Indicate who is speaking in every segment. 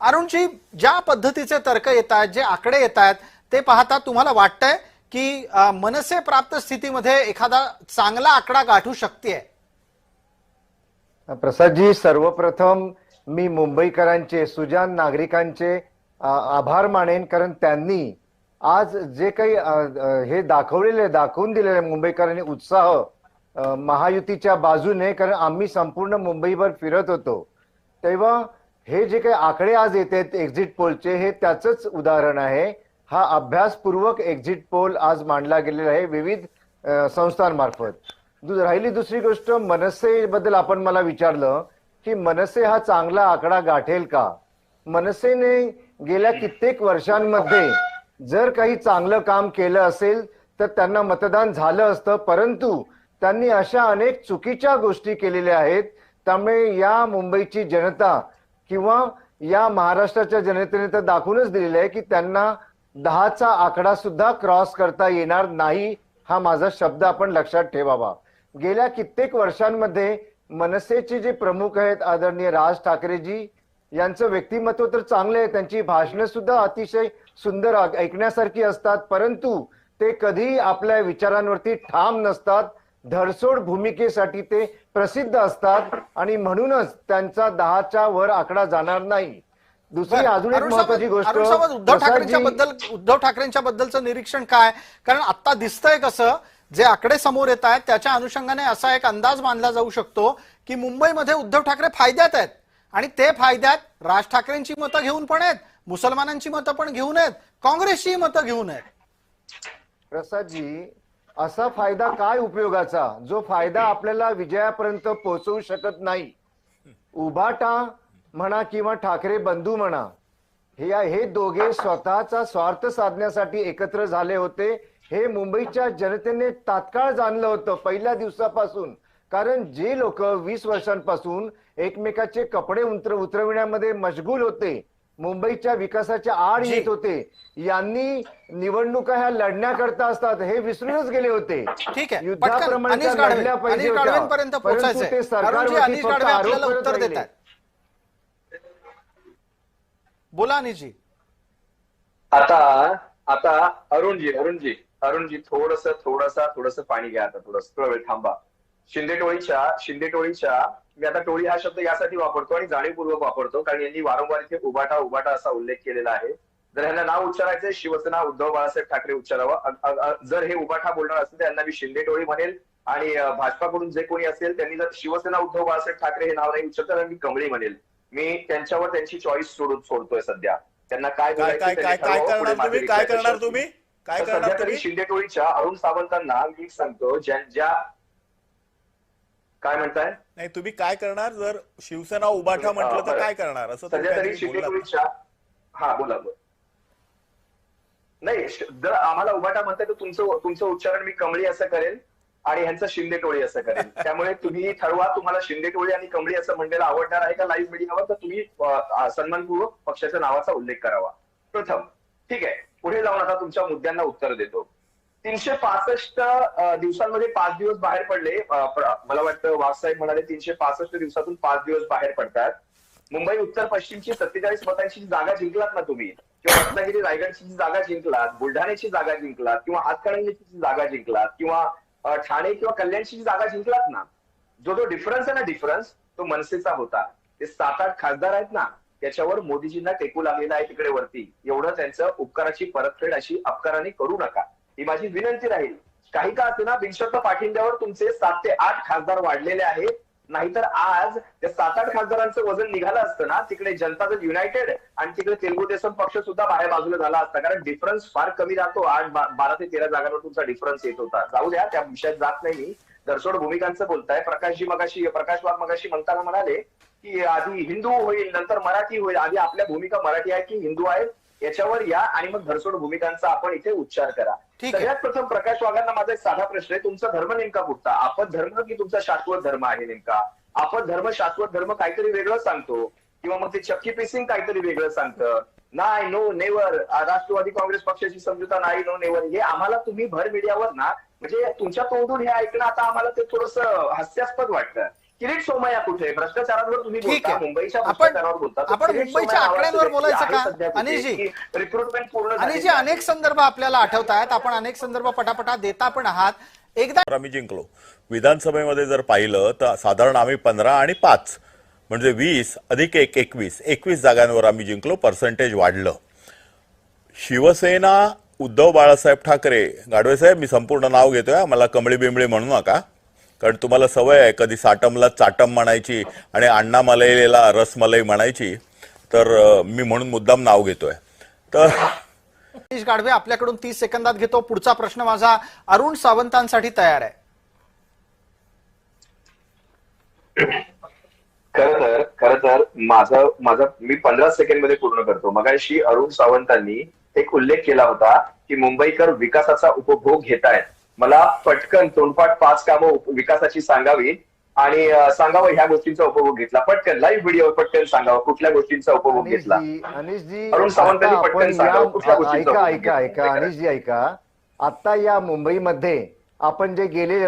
Speaker 1: अरुणजी, ज्या पद्धतीचे तर्क येत आहेत, जे आकडे येत आहेत, ते पाहता तुम्हाला वाटतंय की मनसे प्राप्त स्थितीमध्ये एखादा चांगला आकडा गाठू शकते?
Speaker 2: प्रसादजी, सर्वप्रथम मी मुंबईकरांचे, सुजाण नागरिकांचे आभार मानेन, कारण त्यांनी आज जे काही हे दाखवून दिलेले मुंबईकरांनी उत्साह महायुतीच्या बाजूने, कारण आम्ही संपूर्ण मुंबईभर फिरत होतो तेव्हा हे जे काही आकडे आज येत आहेत एक्झिट पोलचे, हे त्याचंच उदाहरण आहे. हा अभ्यासपूर्वक एक्झिट पोल आज मांडला गेलेला आहे विविध संस्थांमार्फत. राहिली दुसरी गोष्ट, मनसे बद्दल आपण मला विचारलं की मनसे हा चांगला आकडा गाठेल का. मनसेने गेल्या कित्येक वर्षांमध्ये जर काही चांगलं काम केलं असेल तर त्यांना मतदान झालं असतं, परंतु त्यांनी अशा अनेक चुकीच्या गोष्टी केलेल्या आहेत. त्यामुळे या मुंबईची जनता किंवा या महाराष्ट्राच्या जनतेने तर दाखवूनच दिलेलं आहे की त्यांना 10चा आकडा सुद्धा क्रॉस करता येणार नाही. हा माझा शब्द आपण लक्षात ठेवावा. गेल्या कित्येक वर्षांमध्ये मनसेचे जे प्रमुख आहेत आदरणीय राज ठाकरेजी यांचं व्यक्तिमत्व तर चांगले आहे, त्यांची भाषणं सुद्धा अतिशय सुंदर ऐकण्यासारखी असतात, परंतु ते कधी आपल्या विचारांवरती ठाम नसतात. धडसोड भूमिकेसाठी ते प्रसिद्ध असतात आणि म्हणूनच त्यांचा 10च्या वर आकडा जाणार नाही. दुसरी अजून एक महत्त्वाची गोष्ट,
Speaker 1: उद्धव ठाकरेंच्या बद्दलचं निरीक्षण काय? कारण आता दिसतंय कसं, जे आकडे समोर येत आहेत त्याच्या अनुषंगाने असा एक अंदाज मानला जाऊ शकतो की मुंबईमध्ये उद्धव ठाकरे फायद्यात आहेत आणि ते फायद्यात राज ठाकरेंची मतं घेऊन पण आहेत, मुसलमानांची मतं पण घेऊन आहेत, काँग्रेसची मतं घेऊन आहेत.
Speaker 2: प्रसादजी, असा फायदा काय उपयोगाचा जो फायदा आपल्याला विजयापर्यंत पोहोचवू शकत नाही. उभाटा म्हणा किंवा ठाकरे बंधू म्हणा, हे दोघे स्वतःचा स्वार्थ साधण्यासाठी एकत्र झाले होते. हे मुंबईच्या जनतेने तात्काळ जाणलं होतं पहिल्या दिवसापासून. कारण जे लोक 20 वर्षांपासून एकमेकाचे कपडे उतरविण्यामध्ये मशगूल होते, मुंबईच्या विकासाच्या आड येत होते, यांनी निवडणुका ह्या लढण्याकरता असतात हे विसरूनच गेले होते.
Speaker 1: ठीक आहे,
Speaker 2: युद्धाप्रमाणे लढल्या पाहिजे होत्या, परंतु ते सरकारवरती फक्त आरोप करत राहिले.
Speaker 1: बोला अनिलजी.
Speaker 3: आता अरुणजी थोडस पाणी घ्या. आता थोडं वेळ थांबा. शिंदे टोळीच्या मी आता टोळी हा शब्द यासाठी वापरतो आणि जाणीवपूर्वक वापरतो कारण यांनी वारंवार इथे उबाटा असा उल्लेख केलेला आहे. जर यांना नाव उच्चारायचंय शिवसेना उद्धव बाळासाहेब ठाकरे उच्चारावं. जर हे उबाटा बोलणार असेल तर यांना मी शिंदे टोळी म्हणेल आणि भाजपाकडून जे कोणी असेल त्यांनी जर शिवसेना उद्धव बाळासाहेब ठाकरे हे नाव नाही उच्चारलं तर मी कमळी म्हणेल. मी त्यांच्यावर त्यांची चॉईस सोडतोय सध्या. त्यांना काय
Speaker 4: करणार तुम्ही
Speaker 3: सध्या तरी शिंदे टोळीच्या अरुण सावंतांना मी सांगतो ज्या काय म्हणताय
Speaker 4: नाही तुम्ही काय करणार जर शिवसेना उभाठा म्हटलं तर काय करणार असं
Speaker 3: सध्या तरी शिंदे टोळीच्या बोला नाही जर आम्हाला उभाटा म्हणताय तर तुमचं उच्चारण मी कमळी असं करेल आणि ह्यांचं शिंदे टोळी असं करेल. त्यामुळे तुम्ही ठरवा तुम्हाला शिंदे टोळी आणि कमळी असं म्हणलेलं आवडणार आहे का लाईव्ह मीडियावर, तर तुम्ही सन्मानपूर्वक पक्षाच्या नावाचा उल्लेख करावा प्रथम. ठीक आहे, पुढे जाऊन आता तुमच्या मुद्द्यांना उत्तर देतो. 365 दिवसांमध्ये 5 दिवस बाहेर पडले. मला वाटतं वाघसाहेब म्हणाले 365 दिवसातून 5 दिवस बाहेर पडतात. मुंबई उत्तर पश्चिमची 47 मतांची जागा जिंकलात ना तुम्ही, किंवा रत्नागिरी रायगडची जागा जिंकलात, बुलढाण्याची जागा जिंकलात, किंवा हातकणंगलेची जागा जिंकलात, किंवा ठाणे किंवा कल्याणची जागा जिंकलात ना, जो डिफरन्स आहे ना डिफरन्स तो मनसेचा होता. ते 7-8 खासदार आहेत ना त्याच्यावर मोदीजींना टेकू लागलेला आहे तिकडे वरती. एवढं त्यांचं उपकाराची परतफेड अशी अपकाराने करू नका ही माझी विनंती राहील. काही का असे ना बिनशर्त पाठिंब्यावर तुमचे 7 ते 8 खासदार वाढलेले आहेत. नाहीतर आज त्या 7-8 खासदारांचं वजन निघालं असतं ना, तिकडे जनता दल युनायटेड आणि तिकडे तेलुगू देसम पक्ष सुद्धा बाहेर बाजूला झाला असता. कारण डिफरन्स फार कमी राहतो. 12 ते 13 जागांवर तुमचा डिफरन्स येत होता. जाऊ द्या, त्या विषयात जात नाही मी. दरसोड भूमिकांचं बोलताय. प्रकाश वाघ मगाशी म्हणताना म्हणाले की आधी हिंदू होईल नंतर मराठी होईल. आधी आपल्या भूमिका मराठी आहे की हिंदू आहेत याच्यावर या आणि मग धरसोड भूमिकांचा आपण इथे उच्चार करा. सगळ्यात प्रथम प्रकाश वाघांना माझा एक साधा प्रश्न आहे, तुमचा धर्म नेमका कुठचा? आपत धर्म की तुमचा शाश्वत धर्म आहे नेमका? आपत धर्म शाश्वत धर्म काहीतरी वेगळं सांगतो किंवा मग ते चक्की पिसिंग काहीतरी वेगळं सांगतं. नाही, नो, नेव्हर, राष्ट्रवादी काँग्रेस पक्षाची समजुता नाही, नो, नेव्हर, हे आम्हाला तुम्ही भर मीडियावर ना म्हणजे तुमच्या तोंडून हे ऐकणं आता आम्हाला ते थोडंसं हास्यास्पद वाटतं. किरीट सोमय्या कुठे? भ्रष्टाचारांवर तुम्ही
Speaker 1: ठीक
Speaker 3: बोलता,
Speaker 1: आहे.
Speaker 3: मुंबईच्या
Speaker 1: आपण
Speaker 3: भ्रष्टाचारावर बोलता.
Speaker 1: आपण मुंबईच्या आकड्यांवर बोलायचं का अनिलजी?
Speaker 3: रिक्रुटमेंट पूर्ण
Speaker 1: अनिलजी, अनेक संदर्भ आपल्याला आठवत आहेत, आपण अनेक संदर्भ पटापटा देता पण आहात. एकदा
Speaker 4: आम्ही जिंकलो. विधानसभेमध्ये जर पाहिलं तर साधारण आम्ही 15 आणि 5 म्हणजे 20 अधिक 1 21 जागांवर आम्ही जिंकलो. पर्सेंटेज वाढलं. शिवसेना उद्धव बाळासाहेब ठाकरे, गाडवे साहेब मी संपूर्ण नाव घेतोय, मला कमळी बिंबळी म्हणू नका, कारण तुम्हाला सवय आहे कधी साटमला चाटम म्हणायची आणि अण्णा मलईला रसमलई म्हणायची, तर मी म्हणून मुद्दाम नाव घेतोय. तर
Speaker 1: सतीश गाडवे आपल्याकडून 30 सेकंदात घेतो. पुढचा प्रश्न माझा अरुण सावंतांसाठी तयार आहे.
Speaker 3: खर तर माझं मी 15 सेकंड मध्ये पूर्ण करतो. मगाशी अरुण सावंतांनी एक उल्लेख केला होता की मुंबईकर विकासाचा उपभोग घेतायत. मला पटकन तोंडपाठ 5 कामं विकासाची सांगावी आणि सांगावं ह्या गोष्टींचा उपभोग घेतला. पटकन लाईव्ह व्हिडिओ पटकन सांगावं कुठल्या गोष्टींचा उपभोग घेतला.
Speaker 2: अनिशजी,
Speaker 3: अरुण सावंतांनी पटकन सांगावं कुठल्या गोष्टींचा उपभोग
Speaker 2: ऐका
Speaker 3: घेतला.
Speaker 2: अनिशजी ऐका, आता या मुंबईमध्ये आपण जे गेले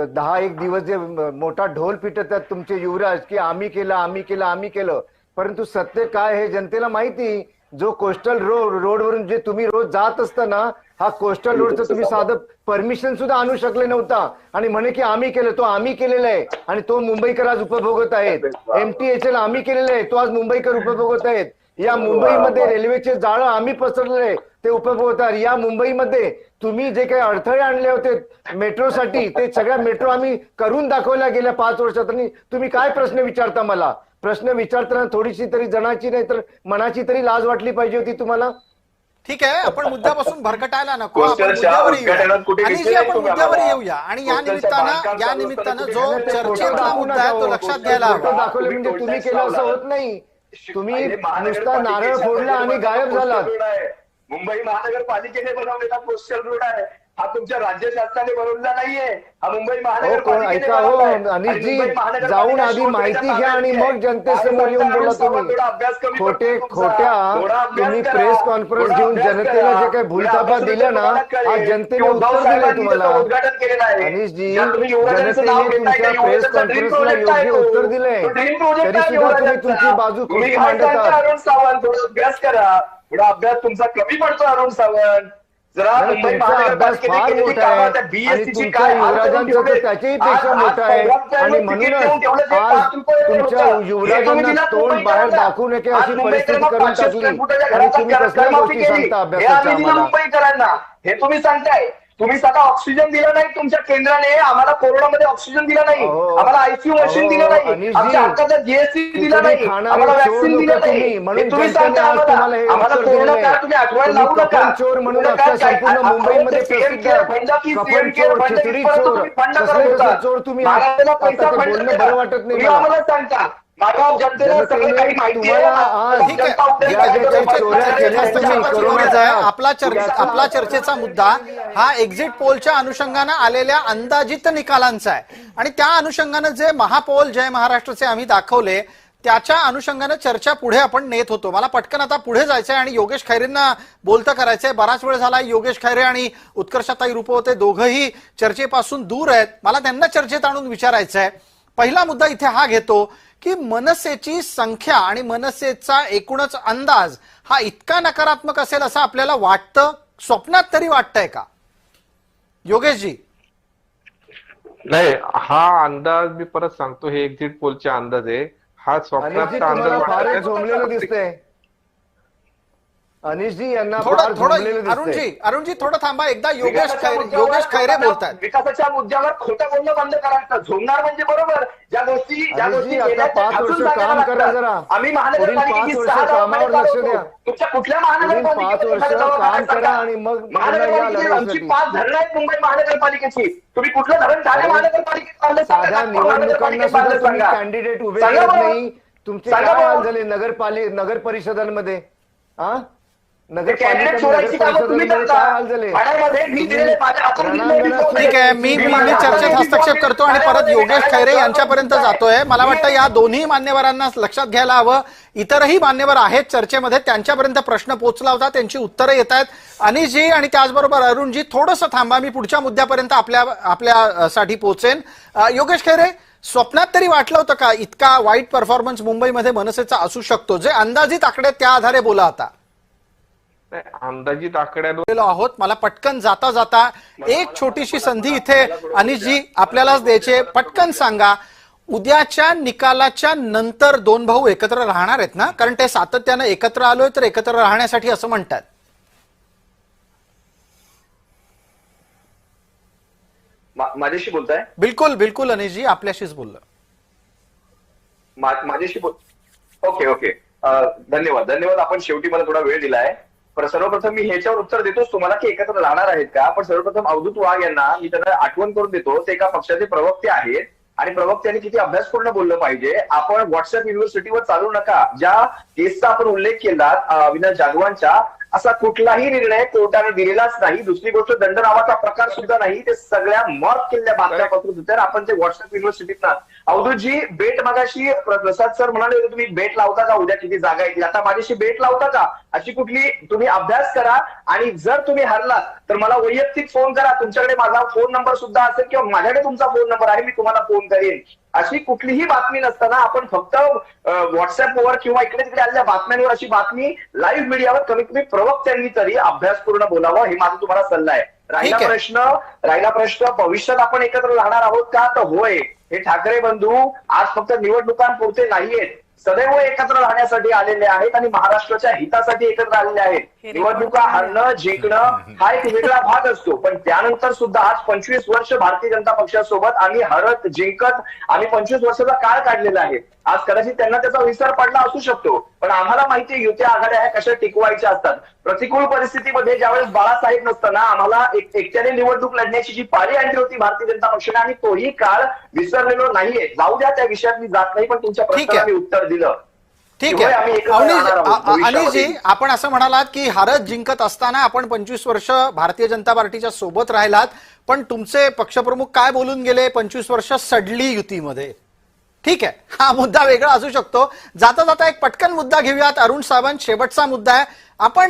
Speaker 2: 10-1 दिवस जे मोठा ढोल पिटतात तुमचे युवराज की आम्ही केलं, परंतु सत्य काय हे जनतेला माहिती. जो कोस्टल रोडवरून जे तुम्ही रोज जात असता ना, हा कोस्टल रोडचं तुम्ही साधं परमिशन सुद्धा आणू शकले नव्हता आणि म्हणे की आम्ही केलं. तो आम्ही केलेला आहे आणि तो मुंबईकर आज उपभोगत आहेत. MTHL आम्ही केलेलं आहे, तो आज मुंबईकर उपभोगत आहेत. या मुंबईमध्ये रेल्वेचे जाळं आम्ही पसरलेले ते उपभोगतात. या मुंबईमध्ये तुम्ही जे काही अडथळे आणले होते मेट्रोसाठी, ते सगळ्या मेट्रो आम्ही करून दाखवल्या गेल्या 5 वर्षात. तुम्ही काय प्रश्न विचारता? मला प्रश्न विचारताना थोडीशी तरी जनाची नाही तर मनाची तरी लाज वाटली पाहिजे होती तुम्हाला.
Speaker 1: ठीक आहे, आपण मुद्द्यापासून भरकटायला नको, आपण
Speaker 3: कोस्टलच्या
Speaker 1: मुद्द्यावर
Speaker 3: उद्घाटनात कुठे
Speaker 1: येऊया. आणि
Speaker 3: दिसले
Speaker 1: आपण
Speaker 3: नाही तुम्ही
Speaker 1: मुद्द्यावर
Speaker 3: आम्हाला?
Speaker 1: येऊया आणि
Speaker 3: कोस्टलच्या बांधकाम
Speaker 1: या
Speaker 3: चालू
Speaker 1: निमित्तानं
Speaker 3: असताना
Speaker 1: जो
Speaker 3: तुम्ही
Speaker 1: चर्चेतला मुद्दा आहे तो लक्षात घ्यायला हवा.
Speaker 2: दाखवले म्हणजे तुम्ही केलं असं होत नाही. तुम्ही नुसता नारळ फोडला आणि गायब झालात.
Speaker 3: मुंबई महानगरपालिकेने बनवलेला पोस्टल रोड आहे हा, तुमच्या राज्य शासनाने बनवलेला नाहीये. हा मुंबई महानगरपालिकेने
Speaker 2: ऐका हो
Speaker 3: बनवलाय. आणि
Speaker 2: अनिशजी,
Speaker 3: मुंबई महानगरपालिका
Speaker 2: जाऊन आधी
Speaker 3: शोधण्याच्या
Speaker 2: माहिती घ्या आणि
Speaker 3: ताब्यात
Speaker 2: मग जनतेसमोर येऊन बोला तुम्ही.
Speaker 3: थोडा अभ्यास कमी पडतो
Speaker 2: खोट्या
Speaker 3: तुमचा. थोडा अभ्यास
Speaker 2: तुम्ही
Speaker 3: करा.
Speaker 2: प्रेस कॉन्फरन्स
Speaker 3: थोडा
Speaker 2: घेऊन
Speaker 3: अभ्यास
Speaker 2: जनतेला
Speaker 3: करा.
Speaker 2: जे काही भूलथापा
Speaker 3: थोडा
Speaker 2: दिल्या ना,
Speaker 3: अभ्यास करा.
Speaker 2: आज जनतेने
Speaker 3: की उद्धव
Speaker 2: उत्तर दिलंय
Speaker 3: साहेबांनी
Speaker 2: तुम्हाला.
Speaker 3: त्याचं उद्घाटन केलेलं आहे.
Speaker 2: अनिशजी,
Speaker 3: ज्या तुम्ही युवराजांचं नाव
Speaker 2: जनतेने
Speaker 3: घेताय त्या
Speaker 2: तुमच्या प्रेस
Speaker 3: युवराजांचा ड्रीम
Speaker 2: कॉन्फरन्सला
Speaker 3: प्रोजेक्ट आहे
Speaker 2: योग्य
Speaker 3: तो.
Speaker 2: उत्तर दिलंय.
Speaker 3: तो ड्रीम प्रोजेक्ट
Speaker 2: तरी
Speaker 3: आहे
Speaker 2: सुद्धा तुम्ही
Speaker 3: युवराजांचा.
Speaker 2: तुमची बाजू
Speaker 3: तुम्ही
Speaker 2: खोटी
Speaker 3: काय सांगता
Speaker 2: मांडतात.
Speaker 3: अरुण सावंत? थोडा अभ्यास करा. थोडा अभ्यास तुमचा कमी पडतो अरुण सावंत. जरा
Speaker 2: नाही,
Speaker 3: मुंबई
Speaker 2: तुमचा अभ्यास
Speaker 3: महानगरपालिकेने
Speaker 2: फार
Speaker 3: केलेली
Speaker 2: मोठा
Speaker 3: कामं,
Speaker 2: आहे
Speaker 3: त्या
Speaker 2: आणि
Speaker 3: BSC ची
Speaker 2: तुमच्या
Speaker 3: काय हाल करून
Speaker 2: युवराजांचं
Speaker 3: ठेवले.
Speaker 2: तर त्याच्याही पेक्षा
Speaker 3: आज
Speaker 2: मोठा आहे.
Speaker 3: प्रोग्राम
Speaker 2: आणि
Speaker 3: टाइमवर तिकीट
Speaker 2: म्हणूनच
Speaker 3: देऊन ठेवलं ते
Speaker 2: आज
Speaker 3: 5 रुपये
Speaker 2: तुमच्या
Speaker 3: होतं.
Speaker 2: युवराजांना
Speaker 3: हे तुम्ही
Speaker 2: तोंड
Speaker 3: दिलं
Speaker 2: बाहेर
Speaker 3: मुंबईकरांना.
Speaker 2: दाखवू नये
Speaker 3: आज
Speaker 2: अशी परिस्थिती
Speaker 3: मुंबईकरांना
Speaker 2: करून
Speaker 3: 500
Speaker 2: टाकली
Speaker 3: स्क्वेअर फुटाच्या
Speaker 2: आणि
Speaker 3: घराचा
Speaker 2: तुम्ही कसल्या
Speaker 3: कर्जमाफी
Speaker 2: गोष्टी
Speaker 3: केली.
Speaker 2: सांगता
Speaker 3: हे
Speaker 2: अभ्यासाच्या
Speaker 3: आम्ही दिलं
Speaker 2: आम्हाला.
Speaker 3: मुंबईकरांना. हे तुम्ही सांगताय. तुम्ही स्वतः ऑक्सिजन दिला नाही तुमच्या केंद्राने. आम्हाला कोरोनामध्ये ऑक्सिजन दिला नाही.
Speaker 2: अहो,
Speaker 3: आम्हाला आयसीयू मशीन दिलं नाही.
Speaker 2: अनिशजी,
Speaker 3: आमच्या हक्काचा GST दिला नाही.
Speaker 2: खाणारे
Speaker 3: आम्हाला
Speaker 2: चोर
Speaker 3: वॅक्सिन
Speaker 2: लोकं
Speaker 3: दिलं नाही.
Speaker 2: तुम्ही, म्हणून
Speaker 3: हे तुम्ही
Speaker 2: जनतेने
Speaker 3: सांगता
Speaker 2: आज तुम्हाला हे
Speaker 3: आम्हाला
Speaker 2: उत्तर
Speaker 3: कोरोना
Speaker 2: दिलंय.
Speaker 3: काळ तुम्ही आठवायला लावू
Speaker 2: तुम्ही
Speaker 3: नका.
Speaker 2: कपन चोर म्हणून
Speaker 3: तुम्ही
Speaker 2: अख्ख्या
Speaker 3: काय-
Speaker 2: संपूर्ण
Speaker 3: आपण
Speaker 2: मुंबईमध्ये
Speaker 3: ते
Speaker 2: प्रसिद्ध
Speaker 3: PM
Speaker 2: आहात.
Speaker 3: फंड की
Speaker 2: कपन
Speaker 3: CM
Speaker 2: चोर,
Speaker 3: फंड
Speaker 2: खिचडी
Speaker 3: परत
Speaker 2: चोर,
Speaker 3: तुम्ही फंड
Speaker 2: कसले
Speaker 3: करत
Speaker 2: कसले
Speaker 3: होता.
Speaker 2: चोर तुम्ही आहात.
Speaker 3: महाराष्ट्राला
Speaker 2: आता
Speaker 3: पैसा
Speaker 2: ते
Speaker 3: फंड
Speaker 2: बोलणं
Speaker 3: केला.
Speaker 2: बरं वाटत नाही
Speaker 3: तुम्ही
Speaker 2: मला.
Speaker 3: आम्हाला सांगता. माझ्या जनतेला सगळं काही माहिती आहे.
Speaker 2: तुम्हाला आज
Speaker 1: ठीक आहे.
Speaker 3: जनता उद्या
Speaker 2: ज्या
Speaker 3: काय
Speaker 2: ज्या
Speaker 3: करते?
Speaker 2: चोऱ्या केल्या
Speaker 3: जनता
Speaker 2: तुम्ही
Speaker 3: उद्या
Speaker 2: कोरोनाच्या
Speaker 3: काय करते?
Speaker 1: आपला चर्चेचा मुद्दा हा एक्झिट पोलच्या अनुषंगानं आलेल्या अंदाजित निकालांचा आहे आणि त्या अनुषंगानं जे महापोल जय महाराष्ट्रचे आम्ही दाखवले त्याच्या अनुषंगानं चर्चा पुढे आपण नेत होतो. मला पटकन आता पुढे जायचंय आणि योगेश खैरेंना बोलतं करायचंय. बराच वेळ झाला योगेश खैरे आणि उत्कर्षताई रुपवते दोघंही चर्चेपासून दूर आहेत. मला त्यांना चर्चेत आणून विचारायचंय. पहिला मुद्दा इथे हा घेतो की मनसेची संख्या आणि मनसेचा एकूणच अंदाज हा इतका नकारात्मक असेल असं आपल्याला वाटतं, स्वप्नात तरी वाटतंय का योगेशजी?
Speaker 5: नाही, हा अंदाज मी परत सांगतो, हे एक्झिट पोलचे अंदाज आहे. हा स्वप्नाचा
Speaker 2: तुम्हाला
Speaker 5: अंदाज
Speaker 2: फारच
Speaker 5: वाटतो.
Speaker 2: झोंबलेलं दिसतंय. अनिशजी यांना फार
Speaker 1: थोडं
Speaker 2: झोंबलेलं दिसतंय.
Speaker 1: अरुणजी थोडं थांबा. एकदा योगेश
Speaker 3: विकासाच्या
Speaker 1: खैरे बोलतात.
Speaker 3: विकासाच्या मुद्द्यावर खोटं बोलणं बंद करायचं. झोमणार म्हणजे बरोबर. ज्या गोष्टी
Speaker 2: अनिशजी, आता
Speaker 3: केल्या त्या
Speaker 2: 5
Speaker 3: ठासून
Speaker 2: वर्ष
Speaker 3: सांगायला
Speaker 2: काम करा
Speaker 3: लागतात.
Speaker 2: जरा.
Speaker 3: आम्ही
Speaker 2: पुढील
Speaker 3: महानगरपालिकेची
Speaker 2: 5 वर्ष
Speaker 3: 6
Speaker 2: कामावर लक्ष द्या.
Speaker 3: तुमच्या कुठल्या
Speaker 2: पुढील 5
Speaker 3: महानगरपालिकेमध्ये
Speaker 2: वर्ष
Speaker 3: एखाद्या
Speaker 2: काम
Speaker 3: गावात
Speaker 2: करा
Speaker 3: सांगा.
Speaker 2: आणि मग
Speaker 3: महानगरपालिकेची आमची 5 धरणं आहेत मुंबई महानगरपालिकेची. तुम्ही कुठलं धरण ठाणे महानगरपालिकेत बांधलं सांगा.
Speaker 2: साध्या
Speaker 3: नागपूर
Speaker 2: निवडणुकांना
Speaker 3: महानगरपालिकेत
Speaker 2: सुद्धा
Speaker 3: बांधलं
Speaker 2: तुम्ही
Speaker 3: सांगा.
Speaker 2: कॅन्डिडेट उभे
Speaker 3: सांगा
Speaker 2: करत
Speaker 3: बरं.
Speaker 2: नाही. तुमचे
Speaker 3: सांगा
Speaker 2: काय हाल
Speaker 3: बरं.
Speaker 2: झाले नगर परिषदांमध्ये? हा,
Speaker 3: कॅन्डिडेट चोरायची कामं तुम्ही करता.
Speaker 2: काय हाल झाले?
Speaker 3: ठाण्यामध्ये मी दिलेले माझ्या हातून दिलेले
Speaker 1: ठीक आहे, मी चर्चेत हस्तक्षेप करतो आणि परत योगेश खैरे यांच्यापर्यंत जातोय. मला वाटतं या दोन्ही मान्यवरांना लक्षात घ्यायला हवं. इतरही मान्यवर आहेत चर्चेमध्ये, त्यांच्यापर्यंत प्रश्न पोहोचला होता, त्यांची उत्तरं येत आहेत. अनिशजी आणि त्याचबरोबर अरुणजी थोडंसं थांबा, मी पुढच्या मुद्द्यापर्यंत आपल्यासाठी पोहोचेन. योगेश खैरे, स्वप्नात तरी वाटलं होतं का इतका वाईट परफॉर्मन्स मुंबईमध्ये मनसेचा असू शकतो? जे अंदाजित आकडे त्या आधारे बोला आता.
Speaker 5: नाही, अंदाजित आकड्यावर
Speaker 1: गेलो आहोत. मला पटकन जाता जाता एक छोटीशी संधी इथे अनिशजी आपल्यालाच द्यायची. पटकन सांगा, उद्याच्या निकालाच्या नंतर दोन भाऊ एकत्र राहणार आहेत ना? कारण ते सातत्यानं एकत्र आलोय तर एकत्र राहण्यासाठी असं म्हणतात.
Speaker 3: माझ्याशी बोलताय?
Speaker 1: बिलकुल बिलकुल अनिशजी, आपल्याशीच बोललो.
Speaker 3: माझ्याशी ओके ओके. धन्यवाद. आपण शेवटी मला थोडा वेळ दिलाय. पण सर्वप्रथम मी ह्याच्यावर उत्तर देतोच तुम्हाला की एकत्र राहणार आहेत का. पण सर्वप्रथम अवधूत वाघ यांना मी त्यांना आठवण करून देतो, ते एका पक्षाचे प्रवक्ते आहेत आणि प्रवक्त्यांनी किती अभ्यासपूर्ण बोललं पाहिजे. आपण व्हॉट्सअप युनिव्हर्सिटीवर चालू नका. ज्या केसचा आपण उल्लेख केला अविनाश जाधवांच्या, असा कुठलाही निर्णय कोर्टाने दिलेलाच नाही. दुसरी गोष्ट, दंड नावाचा प्रकार सुद्धा नाही. ते सगळ्या मॉर्क केलेल्या बातम्या पसरत होत्या. आपण ते व्हॉट्सअप युनिव्हर्सिटीत अवधूतजी बेट मगाशी प्रसाद सर म्हणाले तुम्ही बेट लावता का उद्या किती जागा येतील, आता माझ्याशी बेट लावता का, अशी कुठली तुम्ही अभ्यास करा. आणि जर तुम्ही हरलात तर मला वैयक्तिक फोन करा. तुमच्याकडे माझा फोन नंबर सुद्धा असेल किंवा माझ्याकडे तुमचा फोन नंबर आहे, मी तुम्हाला फोन करेन. अशी कुठलीही बातमी नसताना आपण फक्त व्हॉट्सअपवर किंवा इकडे तिकडे आलेल्या बातम्यांवर अशी बातमी लाईव्ह मीडियावर कमीत कमी प्रवक्त्यांनी तरी अभ्यासपूर्ण बोलावं, हे माझा तुम्हाला सल्ला आहे. राहिला प्रश्न भविष्यात आपण एकत्र राहणार आहोत का, तर होय. हे ठाकरे बंधू आज फक्त निवडणुकांपुरते नाहीयेत, सदैव एकत्र राहण्यासाठी आलेले आहेत आणि महाराष्ट्राच्या हितासाठी एकत्र आलेले आहेत. निवडणुका हरणं जिंकणं हा एक वेगळा भाग असतो, पण त्यानंतर सुद्धा आज 25 वर्ष भारतीय जनता पक्षासोबत आम्ही हरत जिंकत आम्ही 25 वर्षाचा काळ काढलेला आहे. आज कदाचित त्यांना त्याचा विसर पडला असू शकतो, पण आम्हाला माहितीये युत्या आघाड्या ह्या कशा टिकवायच्या असतात. प्रतिकूल परिस्थितीमध्ये ज्यावेळेस बाळासाहेब नसताना आम्हाला एकट्याने निवडणूक लढण्याची जी पाळी आणली होती भारतीय जनता पक्षाने, आणि तोही काळ विसरलेलो नाहीये. जाऊ द्या, त्या विषयात मी जात नाही, पण तुमच्या प्रश्नाला मी उत्तर दिलं.
Speaker 1: ठीक आहे अनिशजी, आपण असं म्हणालात की हारत जिंकत असताना आपण 25 वर्ष भारतीय जनता पार्टीच्या सोबत राहिलात, पण तुमचे पक्षप्रमुख काय बोलून गेले, 25 वर्ष सडली युतीमध्ये. ठीक आहे, हा मुद्दा वेगळा असू शकतो. जाता जाता एक पटकन मुद्दा घेऊयात. अरुण सावंत, शेवटचा मुद्दा आहे. आपण